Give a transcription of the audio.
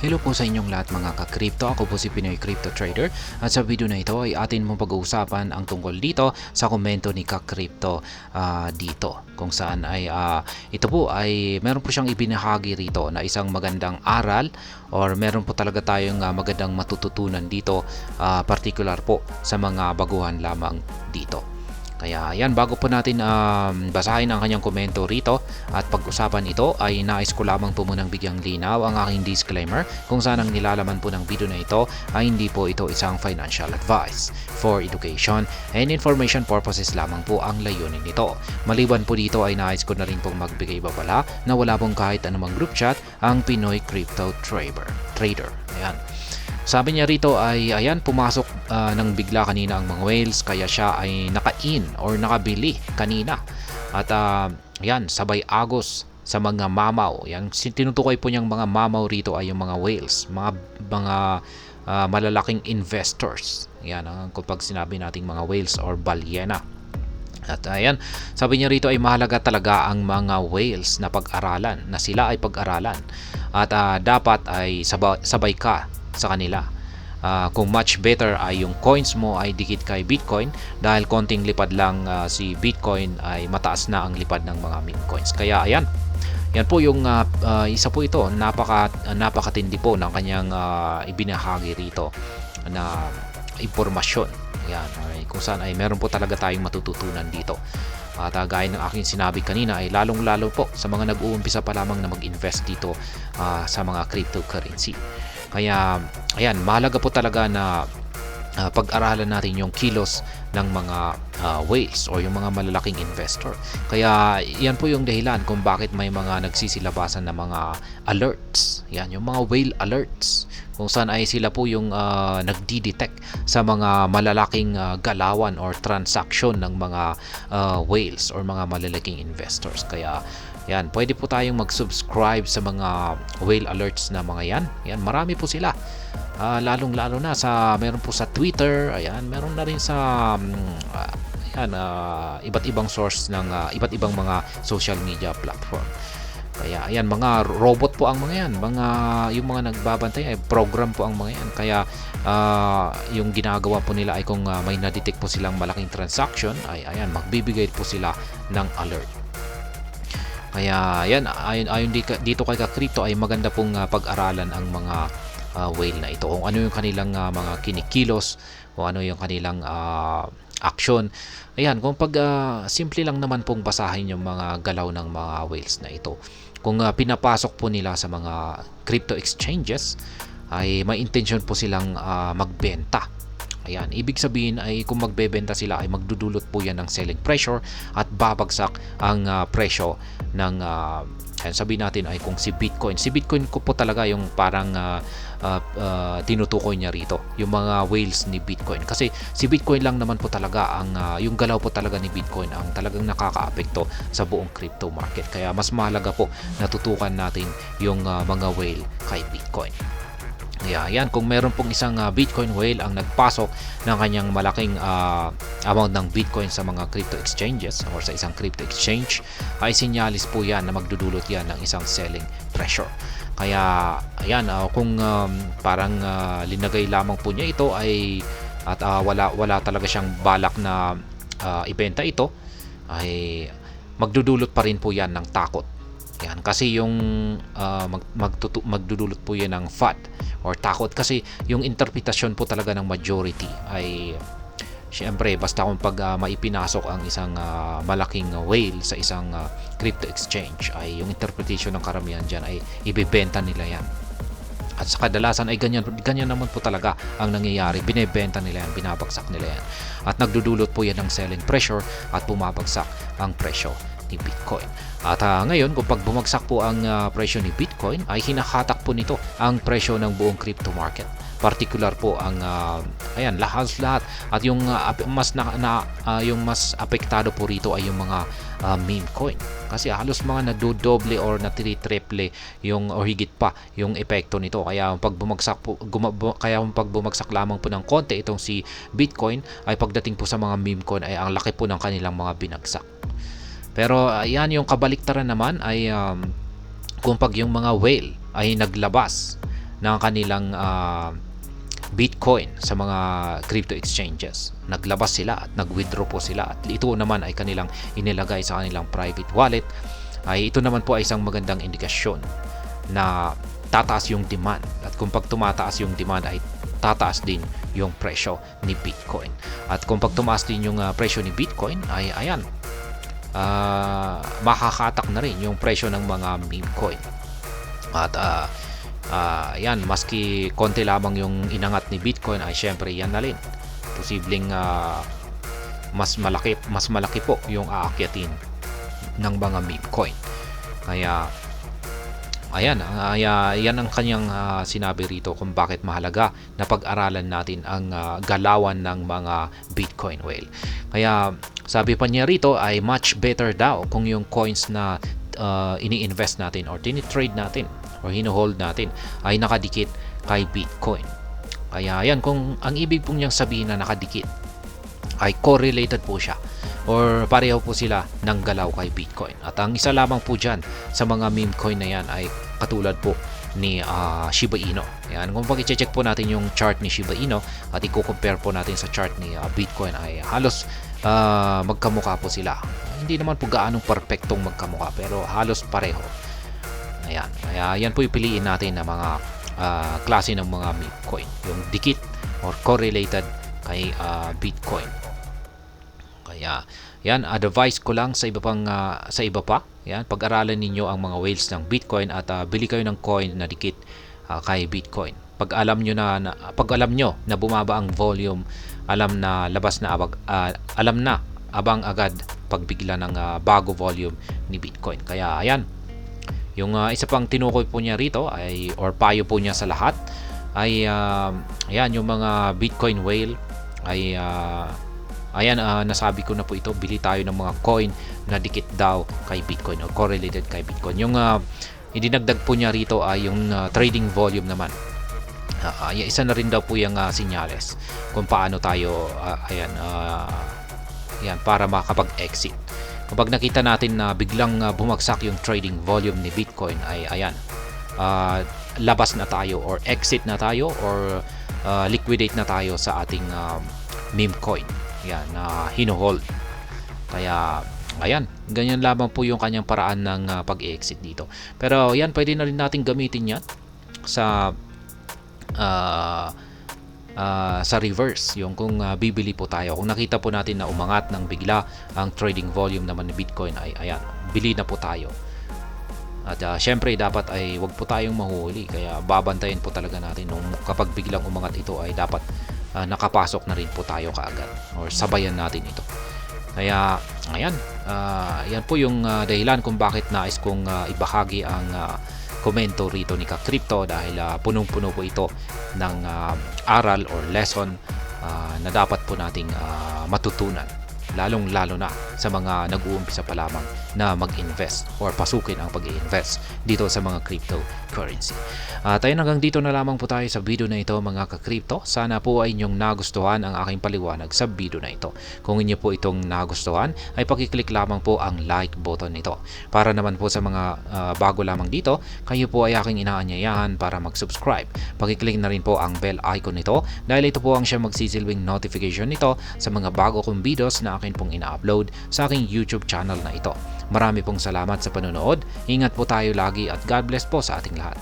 Hello po sa inyong lahat mga ka-crypto. Ako po si Pinoy Crypto Trader at sa video na ito ay atin mong pag-uusapan ang tungkol dito sa komento ni ka-crypto dito. Kung saan ay ito po ay meron po siyang ibinahagi rito na isang magandang aral or meron po talaga tayong magandang matututunan dito, particular po sa mga baguhan lamang dito. Kaya yan, bago po natin basahin ang kanyang komento rito at pag-usapan ito, ay nais ko lamang po munang bigyang linaw ang aking disclaimer kung saan ang nilalaman po ng video na ito ay hindi po ito isang financial advice. For education and information purposes lamang po ang layunin nito. Maliban po dito ay nais ko na rin pong magbigay babala na wala pong kahit anumang group chat ang Pinoy Crypto Trader. Ayan. Sabi niya rito ay ayan, pumasok ng bigla kanina ang mga whales kaya siya ay naka-in or nakabili kanina. At ayan, sabay agos sa mga mamaw. Yan, tinutukoy po niyang mga mamaw rito ay yung mga whales, mga malalaking investors. Yan ang kapag sinabi nating mga whales or balyena. At ayan, sabi niya rito ay mahalaga talaga ang mga whales na pag-aralan, na sila ay pag-aralan. At dapat ay sabay ka sa kanila. Kung much better ay yung coins mo ay dikit kay Bitcoin dahil konting lipad lang si Bitcoin ay mataas na ang lipad ng mga meme coins. Kaya ayan, yan po yung isa po ito, napakatindi po ng kanyang ibinahagi rito na impormasyon. Yan, kung saan ay meron po talaga tayong matututunan dito. At gaya ng aking sinabi kanina ay lalong-lalo po sa mga nag-uumpisa pa lamang na mag-invest dito sa mga cryptocurrency. Kaya ayan, mahalaga po talaga na pag-aralan natin yung kilos ng mga whales o yung mga malalaking investor. Kaya yan po yung dahilan kung bakit may mga nagsisilabasan na mga alerts. Yan, yung mga whale alerts. Kung saan ay sila po yung nagdi-detect sa mga malalaking galawan or transaction ng mga whales or mga malalaking investors. Kaya yan, pwede po tayong mag-subscribe sa mga whale alerts na mga yan. Yan, marami po sila. Lalong-lalo na sa meron po sa Twitter, ayan, meron na rin sa iba't ibang source ng iba't ibang mga social media platform. Kaya ayan, mga robot po ang mga yan, yung mga nagbabantay ay program po ang mga yan. Kaya yung ginagawa po nila ay kung may na-detect po silang malaking transaction ay ayan, magbibigay po sila ng alert. Kaya yan, ayon dito kay ka-crypto ay maganda pong pag-aralan ang mga whale na ito. Kung ano yung kanilang mga kinikilos, kung ano yung kanilang action. Ayan, kung simple lang naman pong basahin yung mga galaw ng mga whales na ito. Kung pinapasok po nila sa mga crypto exchanges, ay may intention po silang magbenta. Ayan, ibig sabihin ay kung magbebenta sila ay magdudulot po yan ng selling pressure at babagsak ang presyo ng sabihin natin ay kung si Bitcoin ko po talaga yung parang tinutukoy niya rito, yung mga whales ni Bitcoin. Kasi si Bitcoin lang naman po talaga ang yung galaw po talaga ni Bitcoin ang talagang nakakaapekto sa buong crypto market. Kaya mas mahalaga po natutukan natin yung mga whale kay Bitcoin. Yan, kung meron pong isang Bitcoin whale ang nagpasok ng kanyang malaking amount ng Bitcoin sa mga crypto exchanges or sa isang crypto exchange, ay sinyalis po yan na magdudulot yan ng isang selling pressure. Kaya ayan, kung parang linagay lamang po niya ito ay at wala talaga siyang balak na ibenta ito, ay magdudulot pa rin po yan ng takot. Yan, kasi yung magdudulot po yan ng FUD or takot, kasi yung interpretasyon po talaga ng majority ay syempre basta kung maipinasok ang isang malaking whale sa isang crypto exchange ay yung interpretation ng karamihan dyan ay ibebenta nila yan. At sa kadalasan ay ganyan naman po talaga ang nangyayari. Binebenta nila yan, binabagsak nila yan. At nagdudulot po yan ng selling pressure at bumabagsak ang presyo ni Bitcoin. At ngayon, kung pag bumagsak po ang presyo ni Bitcoin, ay hinahatak po nito ang presyo ng buong crypto market. Particular po ang ayan, lahat. At yung yung mas apektado po rito ay yung mga meme coin. Kasi halos mga nadodoble or natiritriple yung o higit pa yung epekto nito. Kaya pag bumagsak lamang po ng konti itong si Bitcoin, ay pagdating po sa mga meme coin ay ang laki po ng kanilang mga binagsak. Pero ayan, yung kabaliktaran naman ay kung pag yung mga whale ay naglabas ng kanilang Bitcoin sa mga crypto exchanges. Naglabas sila at nag-withdraw po sila at ito naman ay kanilang inilagay sa kanilang private wallet. Ay ito naman po ay isang magandang indikasyon na tataas yung demand, at kung pag tumataas yung demand ay tataas din yung presyo ni Bitcoin. At kung pag tumaas din yung presyo ni Bitcoin ay ayan, makakatak na rin yung presyo ng mga meme coin. At yan, maski konti lamang yung inangat ni Bitcoin ay syempre yan na rin. Posibleng mas malaki po yung aakyatin ng mga meme coin. Kaya ayan, yan ang kanyang sinabi rito kung bakit mahalaga na pag-aralan natin ang galawan ng mga Bitcoin whale. Kaya sabi pa niya rito ay much better daw kung yung coins na ini-invest natin or tini-trade natin or hino-hold natin ay nakadikit kay Bitcoin. Kaya yan, kung ang ibig pong niyang sabihin na nakadikit ay correlated po siya or pareho po sila ng galaw kay Bitcoin. At ang isa lamang po dyan sa mga meme coin na yan ay katulad po ni Shiba Inu. Yan, kung pag i-check po natin yung chart ni Shiba Inu at i-compare po natin sa chart ni Bitcoin ay halos magkamukha po sila. Hindi naman po gaanong perfectong magkamukha pero halos pareho. Ayan, kaya yan po ipiliin natin na mga klase ng mga meme coin, yung dikit or correlated kay Bitcoin. Kaya yan, advice ko lang sa iba pa. Yan, pag-aralan ninyo ang mga whales ng Bitcoin at bili kayo ng coin na dikit kay Bitcoin. Pag alam nyo na bumaba ang volume, alam na abang agad pagbigla ng bago volume ni Bitcoin. Kaya ayan, yung isa pang tinukoy po niya rito ay or payo po niya sa lahat ay ayan, yung mga Bitcoin whale ay ayan, nasabi ko na po ito, bili tayo ng mga coin na dikit daw kay Bitcoin o correlated kay Bitcoin. Yung idinagdag po niya rito ay yung trading volume naman. Isa na rin daw po yung sinyales kung paano tayo ayan, para makapag-exit. Kapag nakita natin na biglang bumagsak yung trading volume ni Bitcoin ay ayan, labas na tayo or exit na tayo or liquidate na tayo sa ating meme coin. Yan, hino-hold. Kaya ayan, ganyan lamang po yung kanyang paraan ng pag-exit dito. Pero yan, pwede na rin natin gamitin yan sa reverse, yung kung bibili po tayo, kung nakita po natin na umangat ng bigla ang trading volume naman ni Bitcoin ay ayan, bili na po tayo. At syempre dapat ay wag po tayong mahuhuli, kaya babantayan po talaga natin nung kapag biglang umangat ito ay dapat nakapasok na rin po tayo kaagad or sabayan natin ito. Kaya ayan, yan po yung dahilan kung bakit nais kong ibahagi ang komento rito ni Ka-Crypto, dahil punong-puno po ito ng aral or lesson na dapat po nating matutunan, lalong-lalo na sa mga nag-uumpisa pa lamang na mag-invest or pasukin ang pag-i-invest dito sa mga cryptocurrency. Tayo hanggang dito na lamang po tayo sa video na ito, mga ka-crypto. Sana po ay inyong nagustuhan ang aking paliwanag sa video na ito. Kung inyo po itong nagustuhan ay pakiclick lamang po ang like button nito. Para naman po sa mga bago lamang dito, kayo po ay aking inaanyayahan para mag-subscribe. Pakiclick na rin po ang bell icon nito dahil ito po ang siya magsisilbing notification nito sa mga bago kong videos na akin pong ina-upload sa aking YouTube channel na ito. Marami pong salamat sa panonood. Ingat po tayo lagi at God bless po sa ating lahat.